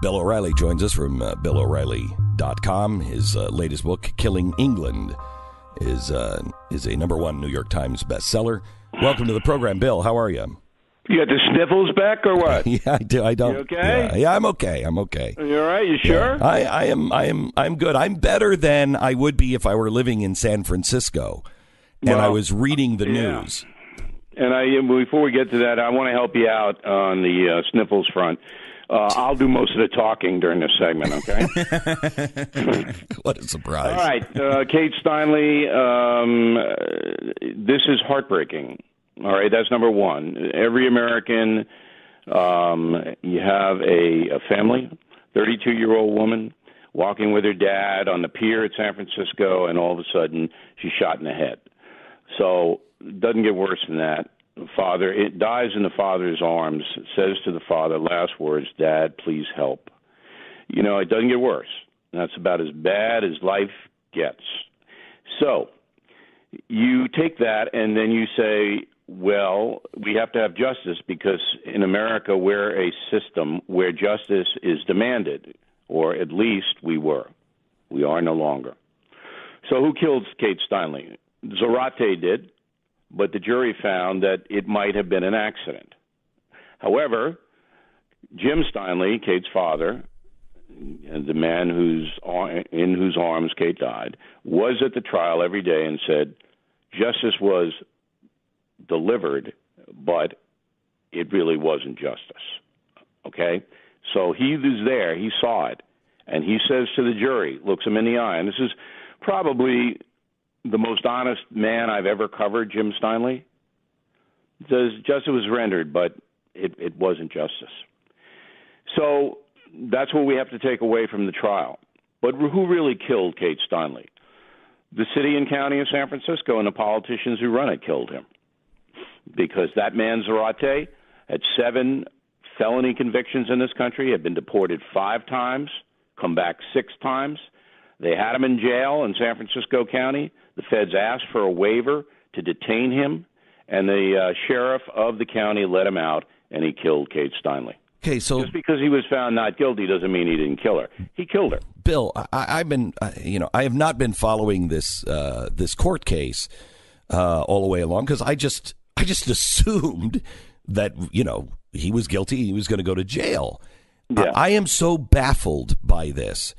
Bill O'Reilly joins us from BillO'Reilly.com. His latest book, Killing England, is a #1 New York Times bestseller. Welcome to the program, Bill. How are you? You got the sniffles back or what? Yeah, I do. I don't. You okay? Yeah, I'm okay. I'm okay. You all right? You sure? Yeah, I'm good. I'm better than I would be if I were living in San Francisco and I was reading the news. And before we get to that, I want to help you out on the sniffles front. I'll do most of the talking during this segment, okay? What a surprise. All right, Kate Steinle, this is heartbreaking. All right, that's number one. Every American, you have a family, 32-year-old woman, walking with her dad on the pier at San Francisco, and all of a sudden she's shot in the head. So it doesn't get worse than that. Father, it dies in the father's arms, says to the father, last words, Dad, please help. You know, it doesn't get worse. That's about as bad as life gets. So you take that and then you say, well, we have to have justice because in America we're a system where justice is demanded, or at least we were. We are no longer. So who killed Kate Steinle? Zarate did. But the jury found that it might have been an accident. However, Jim Steinle, Kate's father, and the man in whose arms Kate died, was at the trial every day and said justice was delivered, but it really wasn't justice. Okay? So he was there. He saw it. And he says to the jury, looks him in the eye, and this is probably the most honest man I've ever covered, Jim Steinle, says justice was rendered, but it wasn't justice. So that's what we have to take away from the trial. But who really killed Kate Steinle? The city and county of San Francisco and the politicians who run it killed him. Because that man, Zarate, had 7 felony convictions in this country, had been deported 5 times, come back 6 times. They had him in jail in San Francisco County. The feds asked for a waiver to detain him, and the sheriff of the county let him out, and he killed Kate Steinle. Okay, so just because he was found not guilty doesn't mean he didn't kill her. He killed her. Bill, I have not been following this court case all the way along because I just assumed that he was guilty. He was going to go to jail. Yeah. I am so baffled by this.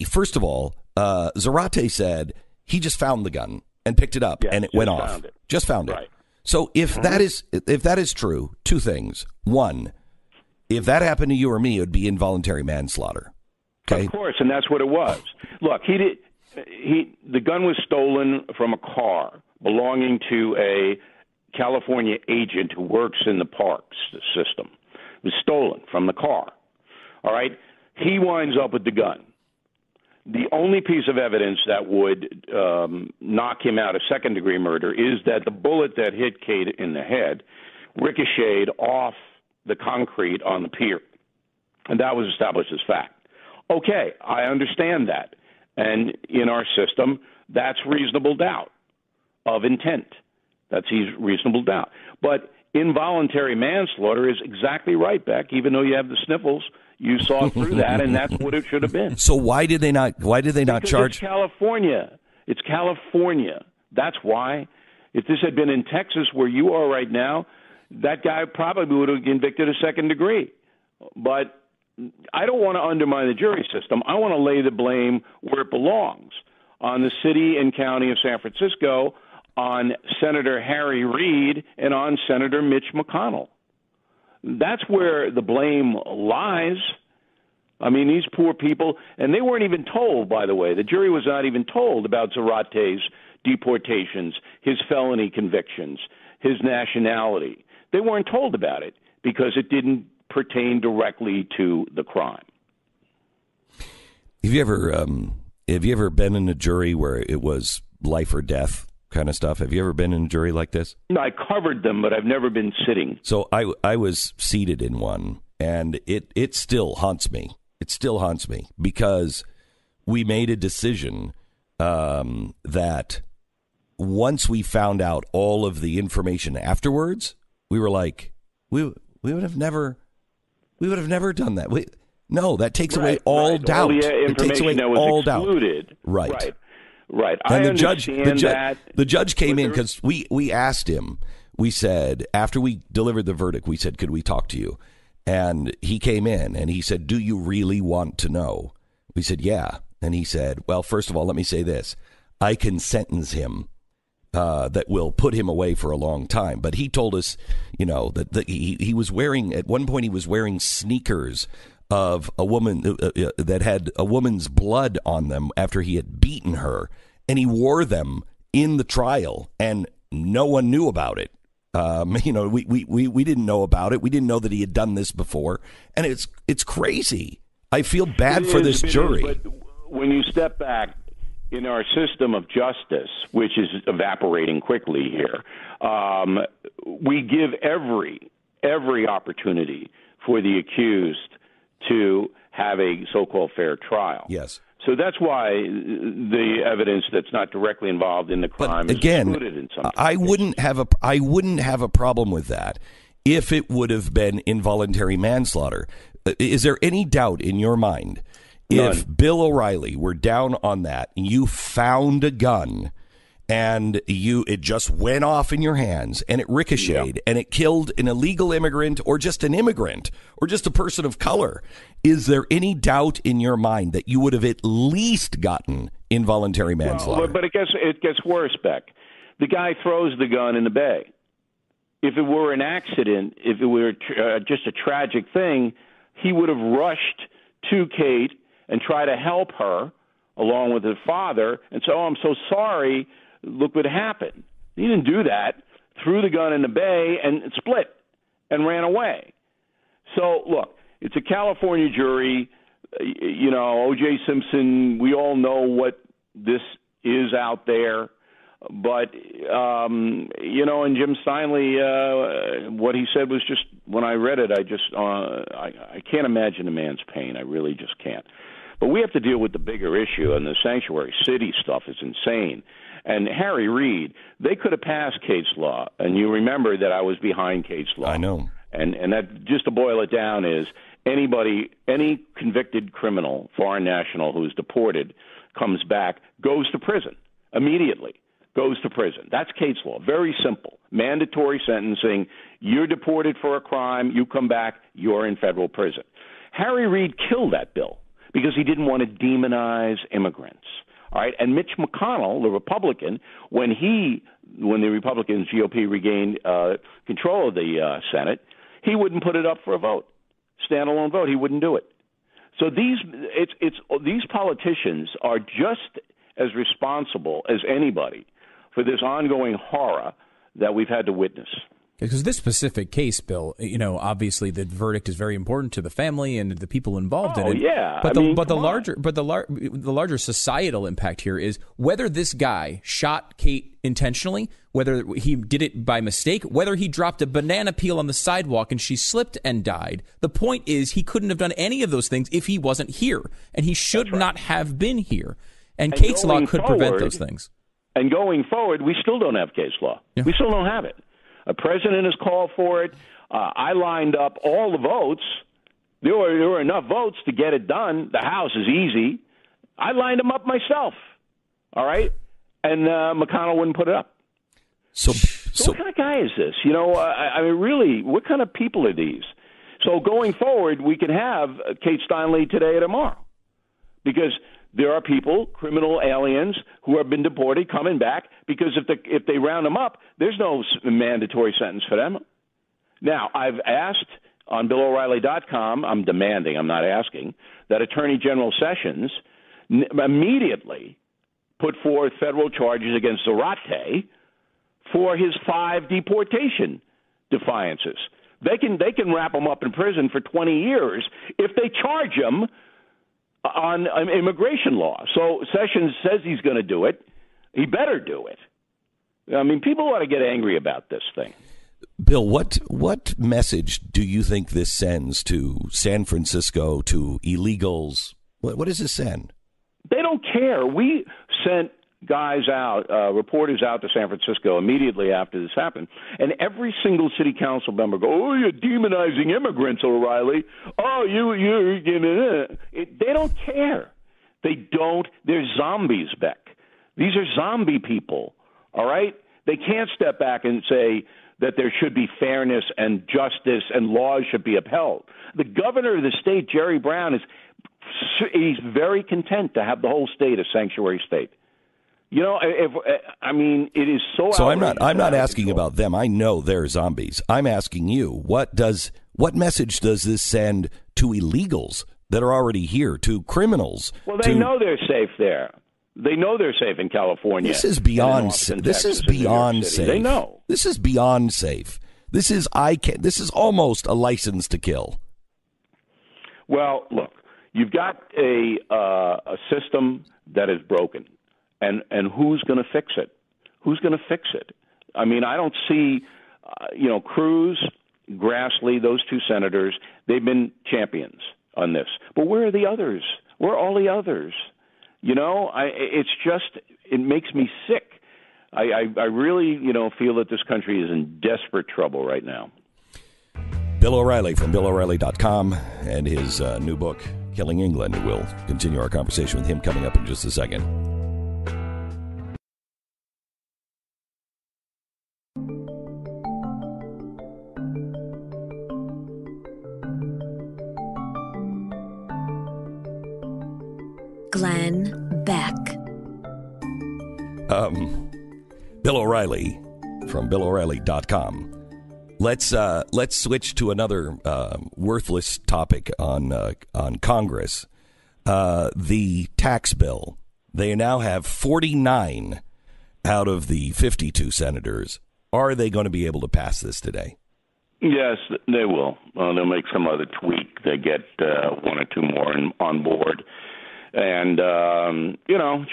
First of all, Zarate said he just found the gun and picked it up and it went off. Just found it. Right. So if that is true, 2 things. One, if that happened to you or me, it would be involuntary manslaughter. Okay? Of course, and that's what it was. Look, the gun was stolen from a car belonging to a California agent who works in the parks system. It was stolen from the car. All right? He winds up with the gun. The only piece of evidence that would knock him out of second-degree murder is that the bullet that hit Kate in the head ricocheted off the concrete on the pier, and that was established as fact. Okay, I understand that, and in our system, that's reasonable doubt of intent. That's reasonable doubt. But involuntary manslaughter is exactly right, Beck, even though you have the sniffles. You saw through that, and that's what it should have been. So why did they not charge? It's California. It's California. That's why. If this had been in Texas, where you are right now, that guy probably would have been convicted of second degree. But I don't want to undermine the jury system. I want to lay the blame where it belongs, on the city and county of San Francisco, on Senator Harry Reid, and on Senator Mitch McConnell. That's where the blame lies. I mean, these poor people, and they weren't even told, by the way. The jury was not even told about Zarate's deportations, his felony convictions, his nationality. They weren't told about it because it didn't pertain directly to the crime. Have you ever been in a jury where it was life or death kind of stuff? Have you ever been in a jury like this? No, I covered them, but I've never been sitting. So I was seated in one, and it still haunts me. It still haunts me because we made a decision that once we found out all of the information afterwards, we were like, we would have never done that. No, that takes away all doubt. All the it takes away that was all excluded. Doubt. Right. And the judge came in because we asked him. We said, after we delivered the verdict, we said, could we talk to you? And he came in and he said, do you really want to know? We said, yeah. And he said, well, first of all, let me say this. I can sentence him that will put him away for a long time. But he told us, that he was wearing, at one point he was wearing sneakers of a woman that had a woman's blood on them after he had beaten her. And he wore them in the trial and no one knew about it. We didn't know about it. We didn't know that he had done this before. And it's crazy. I feel bad for this jury. But when you step back in our system of justice, which is evaporating quickly here, we give every opportunity for the accused to have a so-called fair trial. Yes. So that's why the evidence that's not directly involved in the crime is excluded in some cases. I wouldn't have a problem with that if it would have been involuntary manslaughter. Is there any doubt in your mind if Bill O'Reilly were down on that and you found a gun and it just went off in your hands and it ricocheted and it killed an illegal immigrant or just an immigrant or just a person of color? Is there any doubt in your mind that you would have at least gotten involuntary manslaughter? But it gets worse, Beck. The guy throws the gun in the bay. If it were an accident, if it were just a tragic thing, he would have rushed to Kate and try to help her along with her father and say, oh, I'm so sorry. Look what happened. He didn't do that. Threw the gun in the bay and split and ran away. So, look, it's a California jury. O.J. Simpson, we all know what this is out there. But, and Jim Steinle, what he said was just, when I read it, I can't imagine a man's pain. I really just can't. But we have to deal with the bigger issue, and the sanctuary city stuff is insane. And Harry Reid, they could have passed Kate's law, and you remember that I was behind Kate's law. I know. And that, just to boil it down, is any convicted criminal, foreign national who's deported, comes back, goes to prison immediately, goes to prison. That's Kate's law. Very simple. Mandatory sentencing. You're deported for a crime. You come back. You're in federal prison. Harry Reid killed that bill because he didn't want to demonize immigrants. All right, and Mitch McConnell, the Republican, when the Republicans, GOP, regained control of the Senate, he wouldn't put it up for a vote, standalone vote. He wouldn't do it. So these politicians are just as responsible as anybody for this ongoing horror that we've had to witness. Because this specific case, Bill, obviously the verdict is very important to the family and the people involved in it. Yeah, but the larger societal impact here is whether this guy shot Kate intentionally, whether he did it by mistake, whether he dropped a banana peel on the sidewalk and she slipped and died. The point is he couldn't have done any of those things if he wasn't here, and he should not have been here. And Kate's law could prevent those things. And going forward, we still don't have case law. Yeah. We still don't have it. A president has called for it. I lined up all the votes. There were enough votes to get it done. The House is easy. I lined them up myself. All right? And McConnell wouldn't put it up. So what kind of guy is this? Really, what kind of people are these? So going forward, we can have Kate Steinle today or tomorrow. Because there are people, criminal aliens, who have been deported coming back because if they round them up, there's no mandatory sentence for them. Now, I've asked on BillO'Reilly.com, I'm demanding, I'm not asking, that Attorney General Sessions immediately put forth federal charges against Zarate for his 5 deportation defiances. They can wrap him up in prison for 20 years if they charge him on immigration law. So Sessions says he's going to do it. He better do it. I mean, people ought to get angry about this thing. Bill, what message do you think this sends to San Francisco, to illegals? What does this send? They don't care. We sent guys out, reporters out to San Francisco immediately after this happened, and every single city council member go, "Oh, you're demonizing immigrants, O'Reilly. Oh, they don't care. They don't. They're zombies, Beck. These are zombie people, all right? They can't step back and say that there should be fairness and justice and laws should be upheld. The governor of the state, Jerry Brown, he's very content to have the whole state a sanctuary state. You know, it is so. So I'm not asking about them. I know they're zombies. I'm asking you, what message does this send to illegals that are already here, to criminals? Well, they know they're safe there. They know they're safe in California. This is beyond safe. This is beyond safe. They know. This is beyond safe. This is almost a license to kill. Well, look, you've got a system that is broken, and who's going to fix it? Who's going to fix it? I mean, I don't see, Cruz, Grassley, those two senators. They've been champions on this, but where are the others? Where are all the others? You know, it makes me sick. I really, feel that this country is in desperate trouble right now. Bill O'Reilly from BillO'Reilly.com and his new book, Killing England. We'll continue our conversation with him coming up in just a second. Glenn Beck. Bill O'Reilly from BillO'Reilly.com. Let's switch to another worthless topic on Congress. The tax bill. They now have 49 out of the 52 senators. Are they going to be able to pass this today? Yes, they will. They'll make some other tweak. They get one or two more on board. And,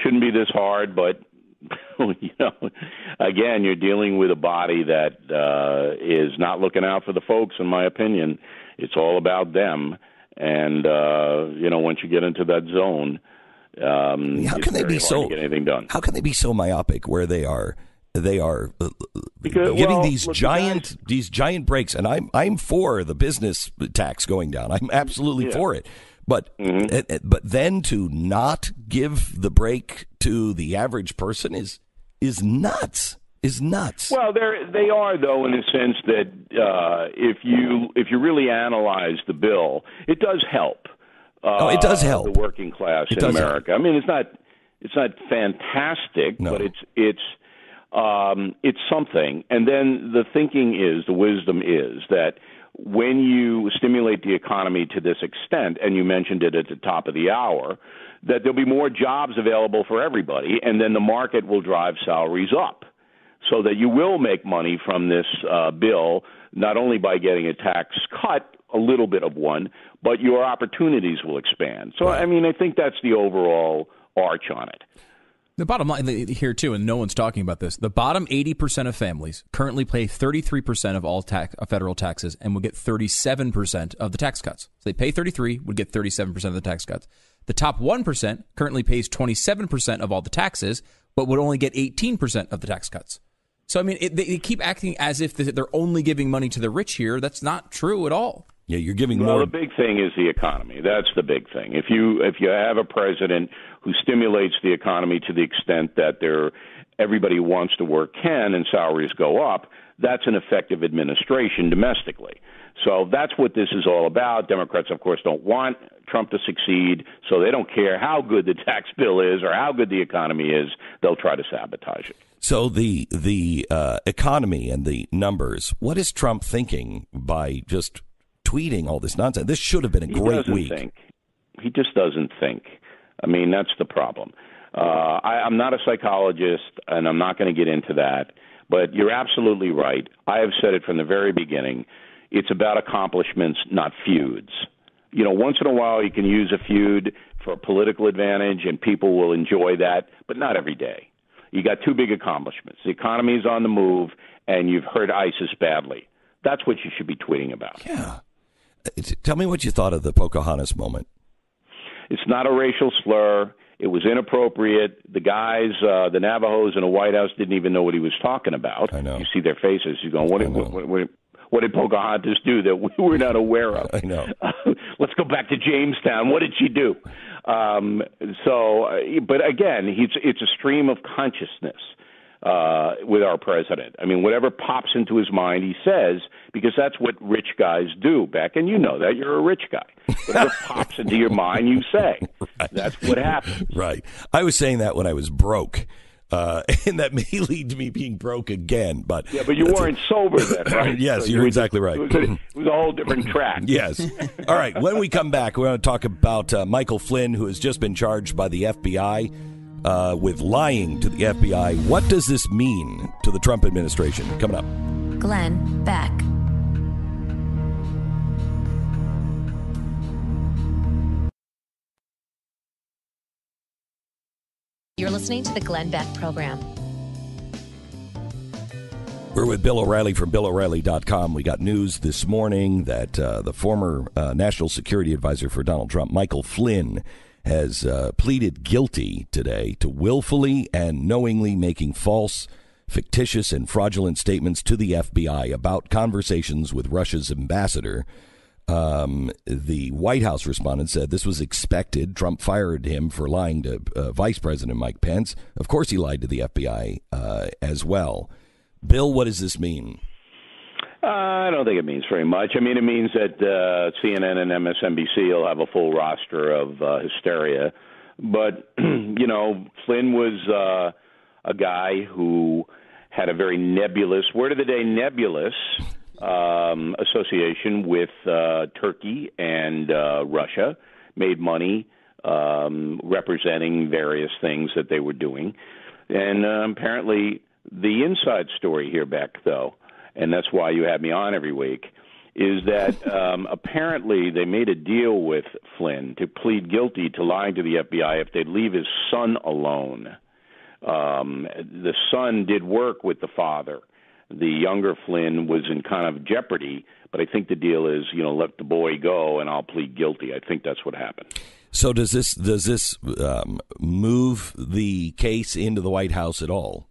shouldn't be this hard, but, again, you're dealing with a body that is not looking out for the folks, in my opinion. It's all about them. And, once you get into that zone, how can they be so get anything done? How can they be so myopic where they are giving these giant breaks? And I'm for the business tax going down. I'm absolutely for it. But but then to not give the break to the average person is nuts. Is nuts. Well, they are, though, in the sense that if you really analyze the bill, it does help. It does help the working class in America. Help. I mean, it's not fantastic, but it's something. And then the wisdom is that when you stimulate the economy to this extent, and you mentioned it at the top of the hour, that there'll be more jobs available for everybody, and then the market will drive salaries up, so that you will make money from this bill, not only by getting a tax cut, a little bit of one, but your opportunities will expand. So, I mean, I think that's the overall arch on it. The bottom line here, too, and no one's talking about this, the bottom 80% of families currently pay 33% of all federal taxes and would get 37% of the tax cuts. So they pay 33, would get 37% of the tax cuts. The top 1% currently pays 27% of all the taxes, but would only get 18% of the tax cuts. So, I mean, they keep acting as if they're only giving money to the rich here. That's not true at all. Yeah, you're giving more. Well, the big thing is the economy. That's the big thing. If you have a president who stimulates the economy to the extent that everybody who wants to work can and salaries go up, that's an effective administration domestically. So that's what this is all about. Democrats, of course, don't want Trump to succeed, so they don't care how good the tax bill is or how good the economy is. They'll try to sabotage it. So the economy and the numbers, what is Trump thinking by just tweeting all this nonsense? This should have been a great week. He just doesn't think. I mean, that's the problem. I'm not a psychologist, and I'm not going to get into that, but you're absolutely right. I have said it from the very beginning. It's about accomplishments, not feuds. Once in a while you can use a feud for a political advantage, and people will enjoy that, but not every day. You got two big accomplishments. The economy is on the move, and you've hurt ISIS badly. That's what you should be tweeting about. Yeah. Tell me what you thought of the Pocahontas moment. It's not a racial slur. It was inappropriate. The guys, the Navajos in the White House didn't even know what he was talking about. I know. You see their faces. You're going, what did Pocahontas do that we were not aware of? I know. Let's go back to Jamestown. What did she do? But again, it's a stream of consciousness with our president. I mean, whatever pops into his mind, he says, because that's what rich guys do, Beck, and you know that. You're a rich guy. Whatever pops into your mind, you say. Right. That's what happens. Right. I was saying that when I was broke. And that may lead to me being broke again, but you weren't sober then, right? Yes, so you're exactly right. It was a whole different track. Yes. All right. When we come back, we're going to talk about Michael Flynn, who has just been charged by the FBI with lying to the FBI. What does this mean to the Trump administration? Coming up. Glenn Beck. You're listening to the Glenn Beck Program. We're with Bill O'Reilly from BillO'Reilly.com. We got news this morning that the former National Security Advisor for Donald Trump, Michael Flynn, has pleaded guilty today to willfully and knowingly making false, fictitious, and fraudulent statements to the FBI about conversations with Russia's ambassador. The White House respondent said this was expected. Trump fired him for lying to Vice President Mike Pence. Of course, he lied to the FBI as well. Bill, what does this mean? I don't think it means very much. I mean, it means that CNN and MSNBC will have a full roster of hysteria. But, Flynn was a guy who had a very nebulous, word of the day, nebulous association with Turkey and Russia, made money representing various things that they were doing. And apparently the inside story here, Beck, though, and that's why you have me on every week, is that apparently they made a deal with Flynn to plead guilty to lying to the FBI if they'd leave his son alone. The son did work with the father. The younger Flynn was in kind of jeopardy, but I think the deal is, let the boy go and I'll plead guilty. I think that's what happened. So does this move the case into the White House at all?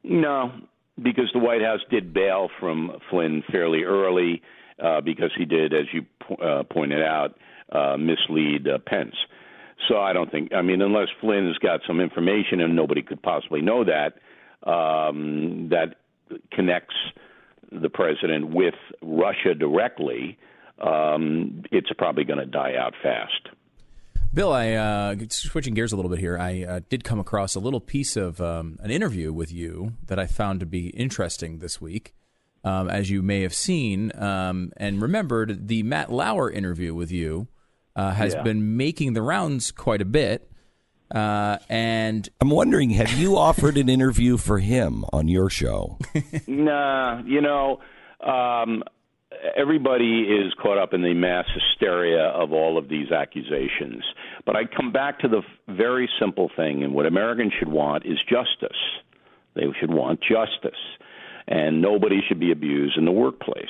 No, because the White House did bail from Flynn fairly early because he did, as you pointed out, mislead Pence. So I don't think, unless Flynn's got some information and nobody could possibly know that, that connects the president with Russia directly, it's probably going to die out fast. Bill, switching gears a little bit here, I did come across a little piece of an interview with you that I found to be interesting this week. As you may have seen and remembered, the Matt Lauer interview with you has been making the rounds quite a bit. And I'm wondering, have you offered an interview for him on your show? Nah, everybody is caught up in the mass hysteria of all of these accusations. But I come back to the very simple thing, and what Americans should want is justice. They should want justice, and nobody should be abused in the workplace.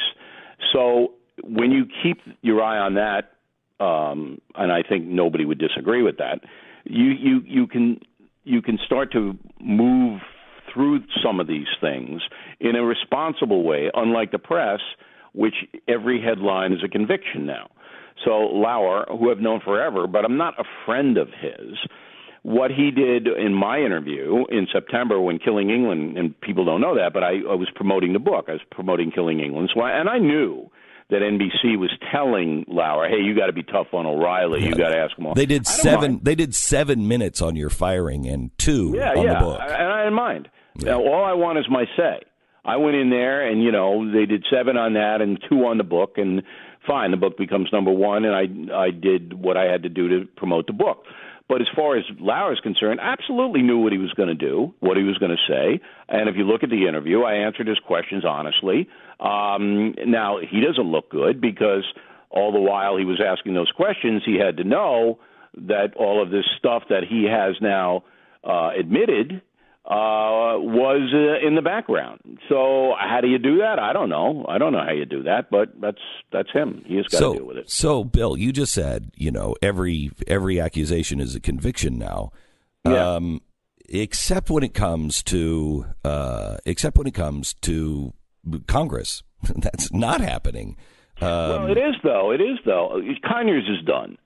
So when you keep your eye on that, and I think nobody would disagree with that, you can start to move through some of these things in a responsible way, unlike the press, which every headline is a conviction now. So Lauer, who I've known forever, but I'm not a friend of his, what he did in my interview in September when Killing England, and people don't know that, but I was promoting the book. I was promoting Killing England. And I knew that NBC was telling Lauer, hey, you got to be tough on O'Reilly. You got to ask him all. They did 7 minutes on your firing and 2 on the book. And I didn't mind. Now, all I want is my say. I went in there and, they did 7 on that and 2 on the book, and fine, the book becomes number 1, and I did what I had to do to promote the book. But as far as Lauer is concerned, absolutely knew what he was going to do, what he was going to say. And if you look at the interview, I answered his questions honestly. Now, he doesn't look good because all the while he was asking those questions, he had to know that all of this stuff that he has now admitted was in the background. So how do you do that? I don't know. I don't know how you do that, but that's him. He has got to deal with it. So, Bill, you just said, every accusation is a conviction now. Except when it comes to Congress. That's not happening. Well, it is though. Conyers is done.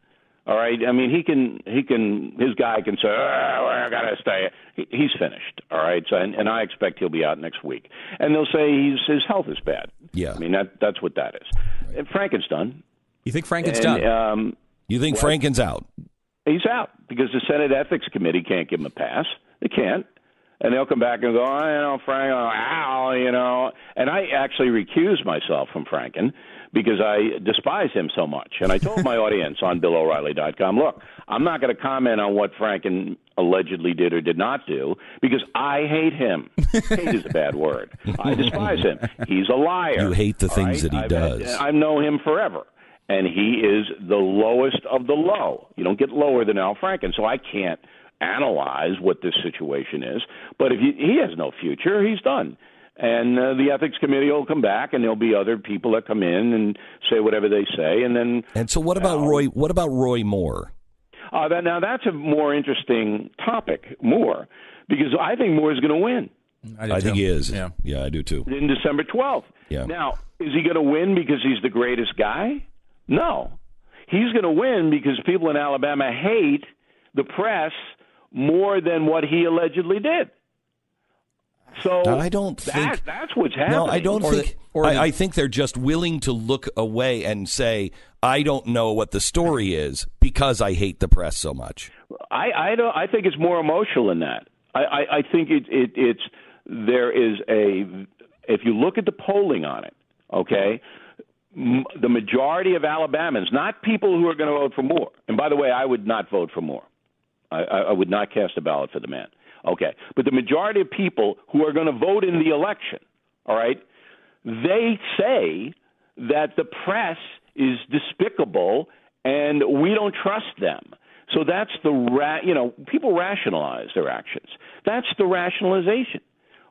All right. I mean, his guy can say, I gotta stay. He's finished. All right. So, and I expect he'll be out next week. And they'll say his health is bad. Yeah. I mean, that's what that is. Right. And Franken's done. You think Franken's done? You think Franken's out? He's out because the Senate Ethics Committee can't give him a pass. They can't. And they'll come back and go, Frank, And I actually recused myself from Franken because I despise him so much. And I told my audience on BillO'Reilly.com, look, I'm not going to comment on what Franken allegedly did or did not do because I hate him. Hate is a bad word. I despise him. He's a liar. You hate the things that he does. I've known him forever. And he is the lowest of the low. You don't get lower than Al Franken, so I can't analyze what this situation is. But if he has no future, he's done. And the ethics committee will come back, and there'll be other people that come in and say whatever they say, and then. And so, what about Roy? What about Roy Moore? Now that's a more interesting topic, Moore, because I think Moore is going to win. I think he is. Yeah, I do too. In December 12th. Yeah. Now, is he going to win because he's the greatest guy? No, he's going to win because people in Alabama hate the press more than what he allegedly did. So I don't think that's what's happening. No, I don't think. I think they're just willing to look away and say, "I don't know what the story is because I hate the press so much." I don't. I think it's more emotional than that. I think it's there is a. If you look at the polling on it, okay. The majority of Alabamans, not people who are going to vote for Moore. And by the way, I would not vote for Moore. I would not cast a ballot for the man. Okay. But the majority of people who are going to vote in the election, all right, they say that the press is despicable and we don't trust them. So that's people rationalize their actions. That's the rationalization.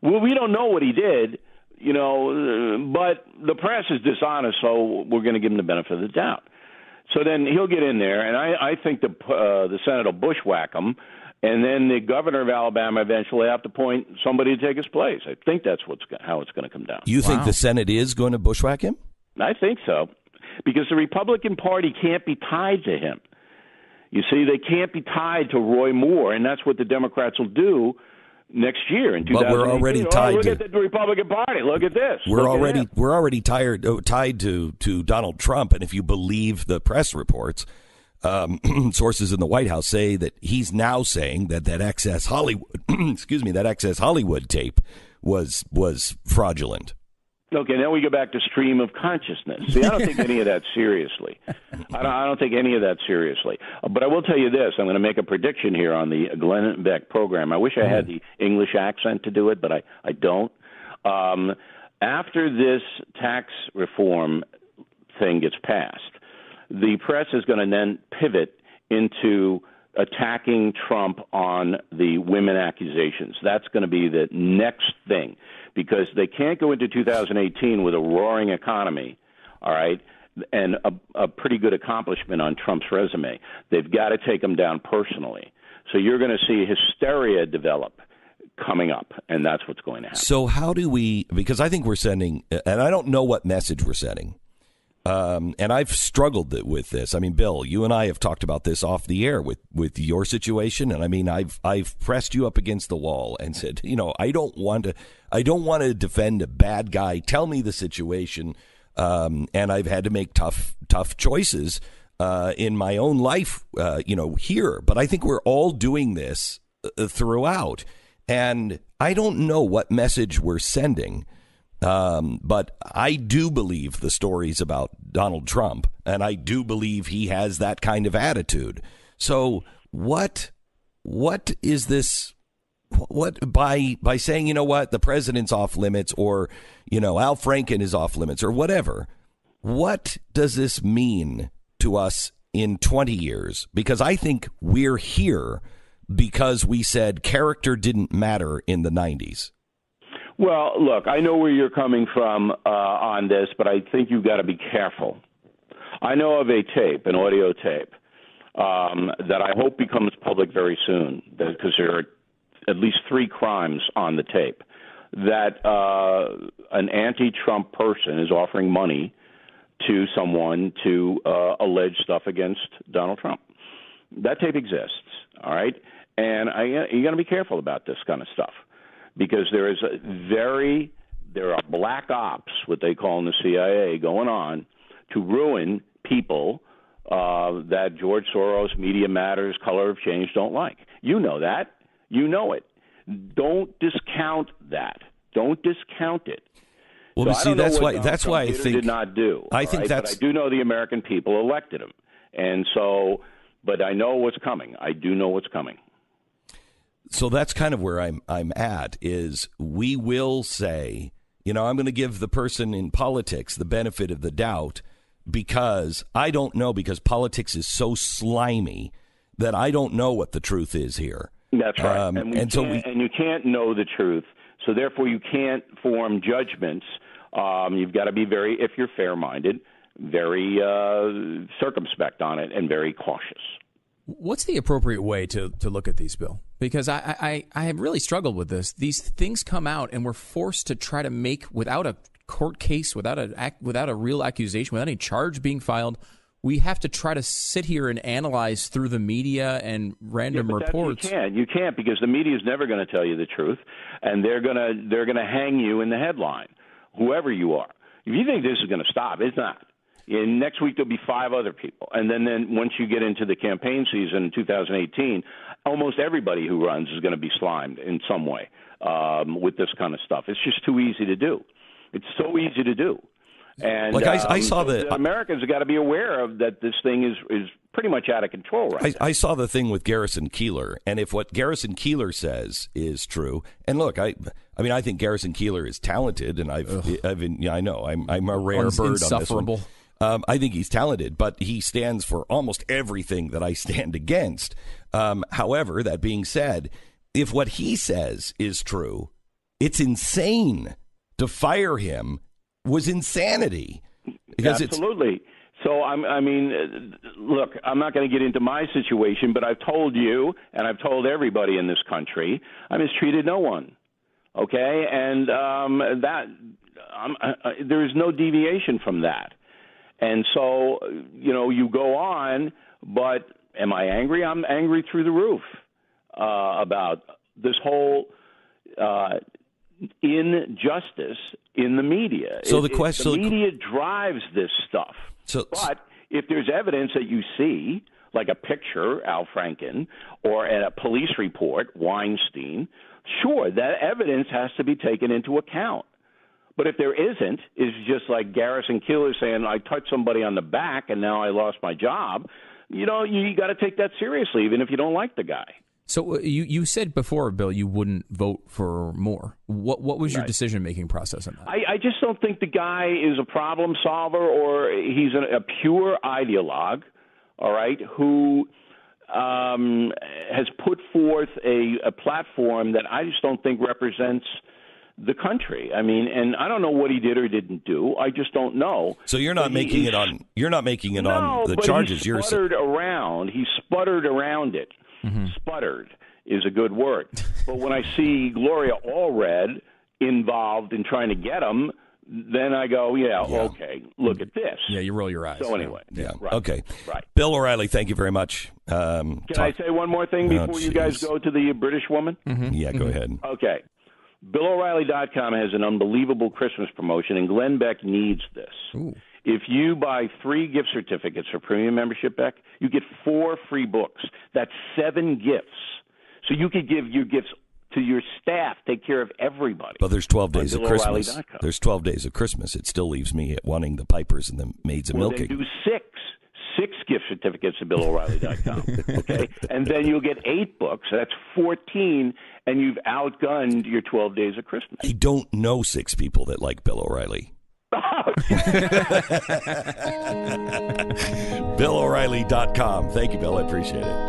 Well, we don't know what he did. But the press is dishonest, so we're going to give him the benefit of the doubt. So then he'll get in there, and I think the Senate will bushwhack him, and then the governor of Alabama eventually have to appoint somebody to take his place. I think that's how it's going to come down. You think the Senate is going to bushwhack him? I think so, because the Republican Party can't be tied to him. You see, they can't be tied to Roy Moore, and that's what the Democrats will do next year in 2018. But we're already tied look at the Republican Party. Look at this. We're already tied to Donald Trump, and if you believe the press reports, sources in the White House say that he's now saying that Access Hollywood, that Access Hollywood tape was fraudulent. Okay, now we go back to stream of consciousness. See, I don't take any of that seriously. I don't take any of that seriously. But I will tell you this. I'm going to make a prediction here on the Glenn Beck program. I wish I had the English accent to do it, but I don't. After this tax reform thing gets passed, the press is going to then pivot into attacking Trump on the women accusations. That's going to be the next thing, because they can't go into 2018 with a roaring economy, all right, and a pretty good accomplishment on Trump's resume. They've got to take him down personally. So you're going to see hysteria develop coming up, and that's what's going to happen. So how do we, because I think we're sending, and I don't know what message we're sending, and I've struggled with this. I mean, Bill, you and I have talked about this off the air with your situation, and I mean, I've pressed you up against the wall and said, I don't want to defend a bad guy. Tell me the situation, and I've had to make tough choices in my own life, here. But I think we're all doing this throughout, and I don't know what message we're sending. But I do believe the stories about Donald Trump, and I do believe he has that kind of attitude. So what is this? What by saying, the president's off limits, or, Al Franken is off limits, or whatever, what does this mean to us in 20 years? Because I think we're here because we said character didn't matter in the 90s. Well, look, I know where you're coming from on this, but I think you've got to be careful. I know of a tape, an audio tape, that I hope becomes public very soon, because there are at least 3 crimes on the tape, that an anti-Trump person is offering money to someone to allege stuff against Donald Trump. That tape exists, all right? And you got to be careful about this kind of stuff, because there are black ops, what they call in the CIA, going on to ruin people that George Soros, Media Matters, Color of Change don't like. You know that. You know it. Don't discount that. Don't discount it. Well, so that's why I think think did not do. I think right? But I do know the American people elected him, and so. But I know what's coming. I do know what's coming. So that's kind of where I'm at. Is we will say, I'm going to give the person in politics the benefit of the doubt, because I don't know, because politics is so slimy that I don't know what the truth is here. That's right. And you can't know the truth. So therefore you can't form judgments. You've got to be if you're fair-minded, very circumspect on it and very cautious. What's the appropriate way to look at these, Bill? Because I have really struggled with this. These things come out and we're forced to try to make, without a court case, without a real accusation, without any charge being filed, we have to try to sit here and analyze through the media and random reports. You can't, because the media is never going to tell you the truth, and they're gonna hang you in the headline, whoever you are. If you think this is going to stop, it's not. And next week there'll be 5 other people, and then once you get into the campaign season in 2018, almost everybody who runs is going to be slimed in some way with this kind of stuff. It's just too easy to do. It's so easy to do. And I saw Americans have got to be aware of that. This thing is pretty much out of control right now. I saw the thing with Garrison Keillor, and if what Garrison Keillor says is true, and look, I think Garrison Keillor is talented, and I know I'm a rare bird on this one. I think he's talented, but he stands for almost everything that I stand against. However, that being said, if what he says is true, it's insane. To fire him was insanity. Because absolutely. So, look, I'm not going to get into my situation, but I've told you and I've told everybody in this country I mistreated no one, okay? And there is no deviation from that. And so, you go on, but am I angry? I'm angry through the roof about this whole injustice in the media. So the media drives this stuff. But if there's evidence that you see, like a picture, Al Franken, or a police report, Weinstein, sure, that evidence has to be taken into account. But if there isn't, it's just like Garrison Keillor saying, I touched somebody on the back and now I lost my job. You got to take that seriously, even if you don't like the guy. So you said before, Bill, you wouldn't vote for Moore. What was your decision-making process on that? I just don't think the guy is a problem solver, or he's a pure ideologue, all right, who has put forth a platform that I just don't think represents the country. And I don't know what he did or didn't do. I just don't know. So you're not making it on the charges. He sputtered around it. Mm-hmm. Sputtered is a good word. But when I see Gloria Allred involved in trying to get him, then I go, okay, look at this. Yeah, you roll your eyes. So anyway. Yeah. Right. Okay. Right. Bill O'Reilly, thank you very much. Can I say one more thing before you guys go to the British woman? Mm-hmm. Yeah, go ahead. Okay. BillO'Reilly.com has an unbelievable Christmas promotion, and Glenn Beck needs this. Ooh. If you buy 3 gift certificates for premium membership, Beck, you get 4 free books. That's 7 gifts. So you could give your gifts to your staff, take care of everybody. But there's 12 days of Christmas. There's 12 days of Christmas. It still leaves me wanting the pipers and the maids of milking. Then do 6 gift certificates to BillO'Reilly.com, okay? And then you'll get 8 books. That's 14, and you've outgunned your 12 days of Christmas. I don't know 6 people that like Bill O'Reilly. BillO'Reilly.com. Thank you, Bill. I appreciate it.